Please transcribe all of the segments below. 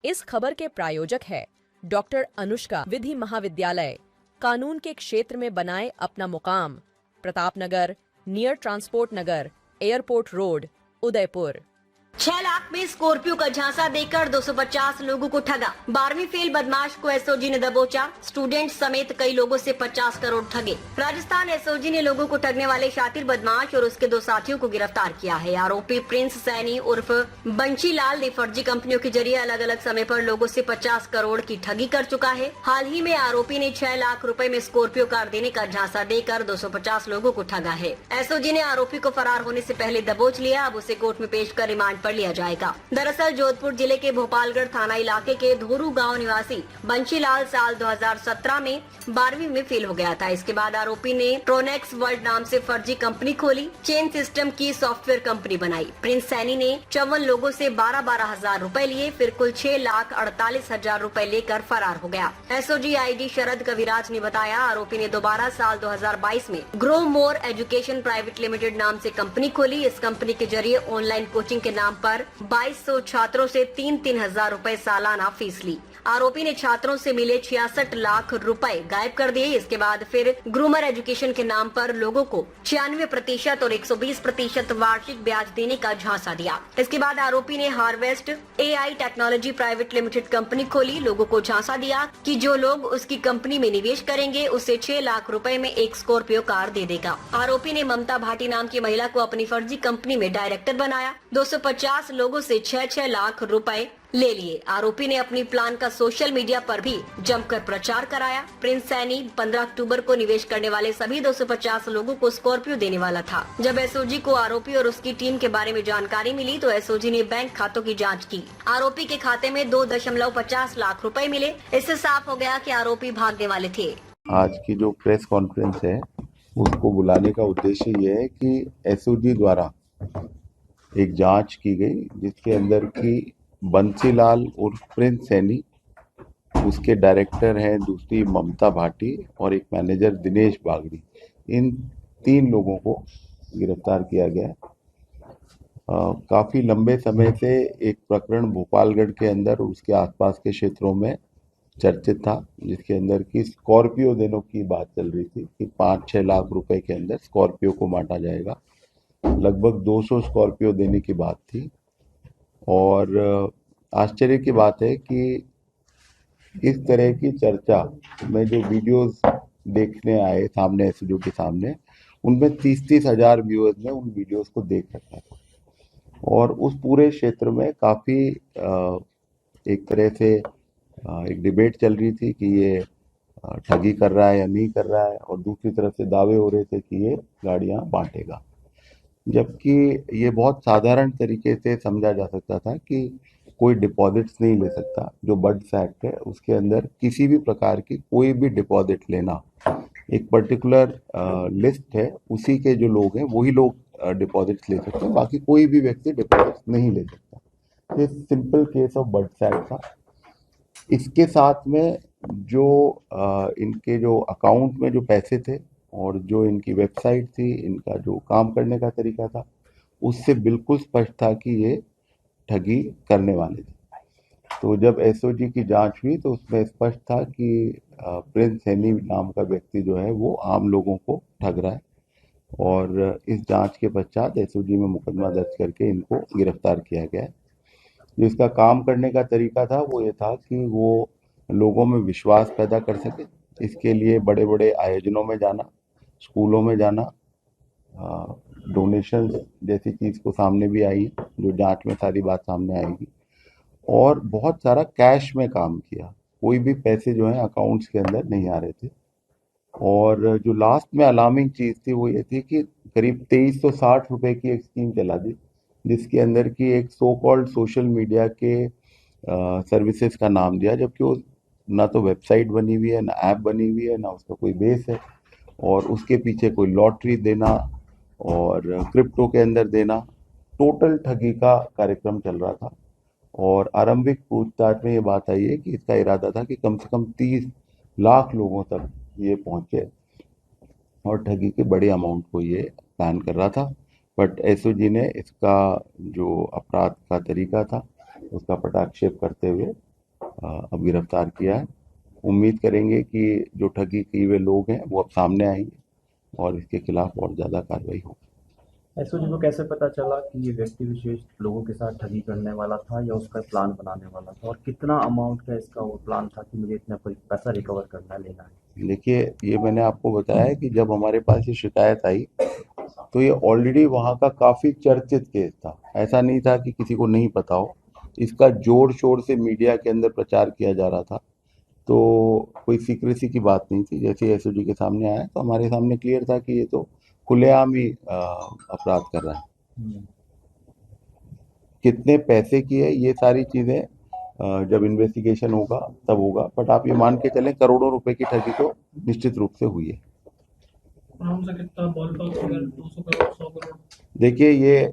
इस खबर के प्रायोजक है डॉक्टर अनुष्का विधि महाविद्यालय। कानून के क्षेत्र में बनाए अपना मुकाम। प्रतापनगर, नियर ट्रांसपोर्ट नगर, एयरपोर्ट रोड, उदयपुर। 6 लाख में स्कॉर्पियो का झांसा देकर 250 लोगों को ठगा। 12वीं फेल बदमाश को एसओजी ने दबोचा। स्टूडेंट समेत कई लोगों से 50 करोड़ ठगे। राजस्थान एसओजी ने लोगों को ठगने वाले शातिर बदमाश और उसके 2 साथियों को गिरफ्तार किया है। आरोपी प्रिंस सैनी उर्फ बंशी लाल ने फर्जी कंपनियों के जरिए अलग अलग समय पर लोगों से 50 करोड़ की ठगी कर चुका है। हाल ही में आरोपी ने 6 लाख रुपए में स्कॉर्पियो कार देने का झांसा देकर 250 लोगों को ठगा है। एसओजी ने आरोपी को फरार होने से पहले दबोच लिया। अब उसे कोर्ट में पेश कर रिमांड पर लिया जाएगा। दरअसल जोधपुर जिले के भोपालगढ़ थाना इलाके के धोरू गांव निवासी बंशीलाल साल 2017 में 12वीं में फेल हो गया था। इसके बाद आरोपी ने ट्रोनेक्स वर्ल्ड नाम से फर्जी कंपनी खोली। चेन सिस्टम की सॉफ्टवेयर कंपनी बनाई। प्रिंस सैनी ने 54 लोगों से 12-12 हजार रूपए लिए। फिर कुल 6,48,000 रूपए लेकर फरार हो गया। एसओजी आईडी शरद कविराज ने बताया, आरोपी ने दोबारा साल 2022 में grow more education private limited नाम से कंपनी खोली। इस कंपनी के जरिए ऑनलाइन कोचिंग के नाम पर 2200 छात्रों से 3-3 हजार रूपए सालाना फीस ली। आरोपी ने छात्रों से मिले 66 लाख रुपए गायब कर दिए। इसके बाद फिर ग्रूमर एजुकेशन के नाम पर लोगों को 96% और 120% वार्षिक ब्याज देने का झांसा दिया। इसके बाद आरोपी ने harvest AI technology private limited company खोली। लोगों को झांसा दिया कि जो लोग उसकी कंपनी में निवेश करेंगे उसे 6 लाख रुपए में एक स्कॉर्पियो कार दे देगा। आरोपी ने ममता भाटी नाम की महिला को अपनी फर्जी कंपनी में डायरेक्टर बनाया। 250 लोगों से 6-6 लाख रुपए ले लिए। आरोपी ने अपनी प्लान का सोशल मीडिया पर भी जमकर प्रचार कराया। प्रिंस सैनी 15 अक्टूबर को निवेश करने वाले सभी 250 लोगों को स्कॉर्पियो देने वाला था। जब एसओजी को आरोपी और उसकी टीम के बारे में जानकारी मिली तो एसओजी ने बैंक खातों की जांच की। आरोपी के खाते में 2.50 लाख रुपए मिले। इससे साफ हो गया कि आरोपी भागने वाले थे। आज की जो प्रेस कॉन्फ्रेंस है उसको बुलाने का उद्देश्य ये है कि एसओजी द्वारा एक जांच की गई जिसके अंदर की बंसीलाल उर्फ प्रिंस सैनी, उसके डायरेक्टर हैं दूसरी ममता भाटी और एक मैनेजर दिनेश बागड़ी। इन 3 लोगों को गिरफ्तार किया गया है। काफ़ी लंबे समय से एक प्रकरण भोपालगढ़ के अंदर और उसके आसपास के क्षेत्रों में चर्चित था, जिसके अंदर की स्कॉर्पियो देने की बात चल रही थी कि 5-6 लाख रुपए के अंदर स्कॉर्पियो को बांटा जाएगा। लगभग 200 स्कॉर्पियो देने की बात थी। और आश्चर्य की बात है कि इस तरह की चर्चा में जो वीडियोस देखने आए सामने एसओजी के सामने, उनमें 30-30 हजार व्यूअर्स ने उन वीडियोस को देख रखा था। और उस पूरे क्षेत्र में काफ़ी एक तरह से एक डिबेट चल रही थी कि ये ठगी कर रहा है या नहीं कर रहा है, और दूसरी तरफ से दावे हो रहे थे कि ये गाड़ियां बांटेगा। जबकि ये बहुत साधारण तरीके से समझा जा सकता था कि कोई डिपॉजिट्स नहीं ले सकता। जो बड्स एक्ट है उसके अंदर किसी भी प्रकार की कोई भी डिपॉजिट लेना, एक पर्टिकुलर लिस्ट है, उसी के जो लोग हैं वही लोग डिपॉजिट्स ले सकते हैं, बाकी कोई भी व्यक्ति डिपॉजिट्स नहीं ले सकता। ये simple case of buds act था। इसके साथ में जो इनके जो अकाउंट में जो पैसे थे और जो इनकी वेबसाइट थी, इनका जो काम करने का तरीका था, उससे बिल्कुल स्पष्ट था कि ये ठगी करने वाले थे। तो जब एसओजी की जांच हुई तो उसमें स्पष्ट था कि प्रिंस सैनी नाम का व्यक्ति जो है वो आम लोगों को ठग रहा है। और इस जांच के पश्चात एसओजी में मुकदमा दर्ज करके इनको गिरफ्तार किया गया है। जो इसका काम करने का तरीका था वो ये था कि वो लोगों में विश्वास पैदा कर सके। इसके लिए बड़े बड़े आयोजनों में जाना, स्कूलों में जाना, डोनेशंस जैसी चीज़ को सामने भी आई, जो जांच में सारी बात सामने आएगी। और बहुत सारा कैश में काम किया, कोई भी पैसे जो है अकाउंट्स के अंदर नहीं आ रहे थे। और जो लास्ट में अलार्मिंग चीज़ थी वो ये थी कि करीब 2360 रुपए की एक स्कीम चला दी, जिसके अंदर की एक सो कॉल्ड सोशल मीडिया के सर्विसेज का नाम दिया, जबकि वो ना तो वेबसाइट बनी हुई है, ना ऐप बनी हुई है, ना उसका कोई बेस है। और उसके पीछे कोई लॉटरी देना और क्रिप्टो के अंदर देना, टोटल ठगी का कार्यक्रम चल रहा था। और आरंभिक पूछताछ में ये बात आई है कि इसका इरादा था कि कम से कम 30 लाख लोगों तक ये पहुंचे और ठगी के बड़े अमाउंट को ये प्लान कर रहा था। बट एसओजी ने इसका जो अपराध का तरीका था उसका पटाक्षेप करते हुए अब गिरफ्तार किया है। उम्मीद करेंगे कि जो ठगी किए हुए लोग हैं वो अब सामने आएंगे और इसके खिलाफ और ज़्यादा कार्रवाई होगी। एसओजी को कैसे पता चला कि ये व्यक्ति विशेष लोगों के साथ ठगी करने वाला था या उसका प्लान बनाने वाला था, और कितना अमाउंट का इसका वो प्लान था कि मुझे इतना पैसा रिकवर करना है, लेना है? देखिए, ये मैंने आपको बताया है कि जब हमारे पास ये शिकायत आई तो ये ऑलरेडी वहाँ का काफ़ी चर्चित केस था। ऐसा नहीं था कि किसी को नहीं पता हो। इसका जोर शोर से मीडिया के अंदर प्रचार किया जा रहा था, तो कोई सीक्रेसी की बात नहीं थी। जैसे एसओजी के सामने आया तो हमारे सामने क्लियर था कि ये तो खुलेआम ही अपराध कर रहा है। कितने पैसे की है ये सारी चीज़ें जब इन्वेस्टिगेशन होगा तब होगा, बट आप ये मान के चलें करोड़ों रुपए की ठगी तो निश्चित रूप से हुई है। कितना बॉलपार्क फिगर 200 करोड़ 100 करोड़? देखिए, ये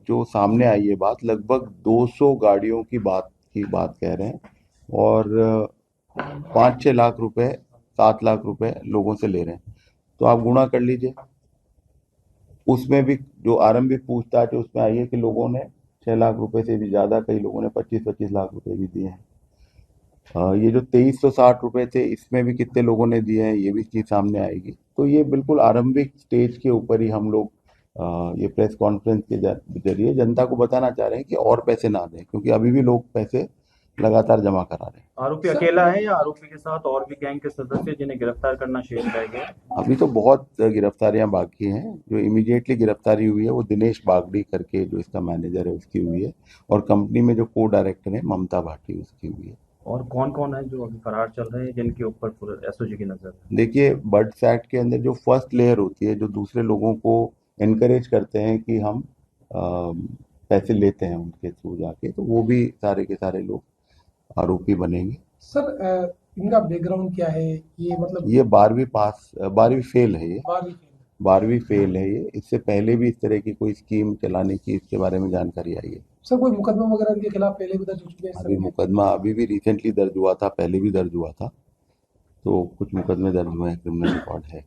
जो सामने आई है बात, लगभग 200 गाड़ियों की बात कह रहे हैं और 5-6 लाख रुपए 7 लाख रुपए लोगों से ले रहे हैं, तो आप गुणा कर लीजिए। उसमें भी जो आरंभिक पूछताछ है उसमें आई है कि लोगों ने 6 लाख रुपए से भी ज़्यादा, कई लोगों ने 25-25 लाख रुपए भी दिए हैं। ये जो 2360 रुपए थे इसमें भी कितने लोगों ने दिए हैं ये भी चीज़ सामने आएगी। तो ये बिल्कुल आरंभिक स्टेज के ऊपर ही हम लोग ये प्रेस कॉन्फ्रेंस के जरिए जनता को बताना चाह रहे हैं कि और पैसे ना दें, क्योंकि अभी भी लोग पैसे लगातार जमा करा रहे हैं। आरोपी अकेला है या आरोपी के साथ और भी गैंग के सदस्य जिन्हें गिरफ्तार करना शेष रह गया? अभी तो बहुत गिरफ्तारियां बाकी हैं। जो इमीडिएटली गिरफ्तारी हुई है वो दिनेश बागड़ी करके जो इसका मैनेजर है उसकी हुई है, और कंपनी में जो को डायरेक्टर है ममता भाटी उसकी हुई है। और कौन कौन है जो अभी फरार चल रहे हैं जिनके ऊपर पूरे एसओजी की नजर है? देखिए, बर्ड्स एक्ट के अंदर जो फर्स्ट लेयर होती है, जो दूसरे लोगों को एनकरेज करते हैं कि हम पैसे लेते हैं उनके थ्रू जाके, तो वो भी सारे के सारे लोग आरोपी बनेंगे। सर इनका बैकग्राउंड क्या है? ये मतलब ये 12वीं फेल है। ये 12वीं फेल है। ये इससे पहले भी इस तरह की कोई स्कीम चलाने की इसके बारे में जानकारी आई है। सर कोई मुकदमा वगैरह इनके खिलाफ पहले भी दर्ज हो चुके हैं? अभी मुकदमा अभी भी रिसेंटली दर्ज हुआ था, पहले भी दर्ज हुआ था, तो कुछ मुकदमे दर्ज हुए हैं, क्रिमिनल रिकॉर्ड है।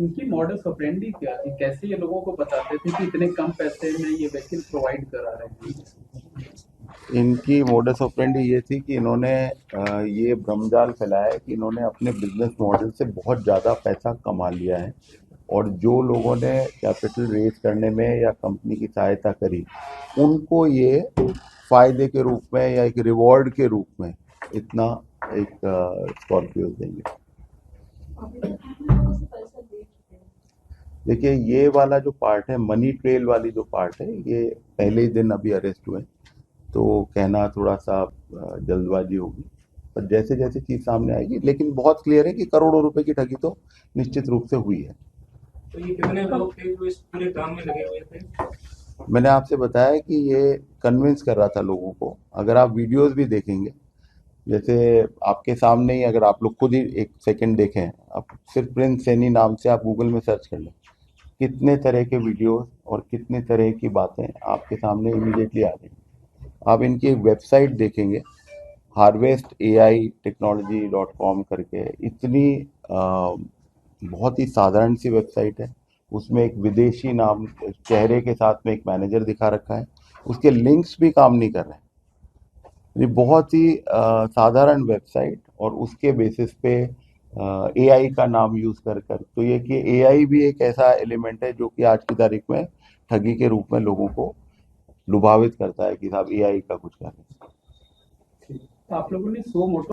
इनकी मॉडस ऑपरेंडी क्या थी? कैसे ये लोगों को बताते थे कि इतने कम पैसे में ये वैक्सीन प्रोवाइड करा रहे हैं? इनकी मोडस ऑपरेंडी ये थी कि इन्होंने ये भ्रमजाल फैलाया है कि इन्होंने अपने बिजनेस मॉडल से बहुत ज़्यादा पैसा कमा लिया है, और जो लोगों ने कैपिटल रेज करने में या कंपनी की सहायता करी उनको ये फायदे के रूप में या एक रिवॉर्ड के रूप में इतना एक स्कॉर्पियो देंगे। देखिए, ये वाला जो पार्ट है, मनी ट्रेल वाली जो पार्ट है, ये पहले ही दिन अभी अरेस्ट हुए, तो कहना थोड़ा सा जल्दबाजी होगी, पर जैसे जैसे चीज़ सामने आएगी। लेकिन बहुत क्लियर है कि करोड़ों रुपए की ठगी तो निश्चित रूप से हुई है। तो ये कितने लोग थे जो इस पूरे काम में लगे हुए थे? मैंने आपसे बताया कि ये कन्विंस कर रहा था लोगों को। अगर आप वीडियोस भी देखेंगे, जैसे आपके सामने ही, अगर आप लोग खुद ही एक सेकंड देखें, आप सिर्फ प्रिंस सैनी नाम से आप गूगल में सर्च कर लें, कितने तरह के वीडियोस और कितने तरह की बातें आपके सामने इमीडिएटली आ रही हैं। आप इनकी वेबसाइट देखेंगे, harvestAItechnology.com करके, इतनी बहुत ही साधारण सी वेबसाइट है। उसमें एक विदेशी नाम चेहरे के साथ में एक मैनेजर दिखा रखा है, उसके लिंक्स भी काम नहीं कर रहे हैं। ये बहुत ही साधारण वेबसाइट, और उसके बेसिस पे AI का नाम यूज़ कर तो ये कि AI भी एक ऐसा एलिमेंट है जो कि आज की तारीख में ठगी के रूप में लोगों को लुभावित करता है कि साहब AI का कुछ करें। आप लोगों ने 100 मोटो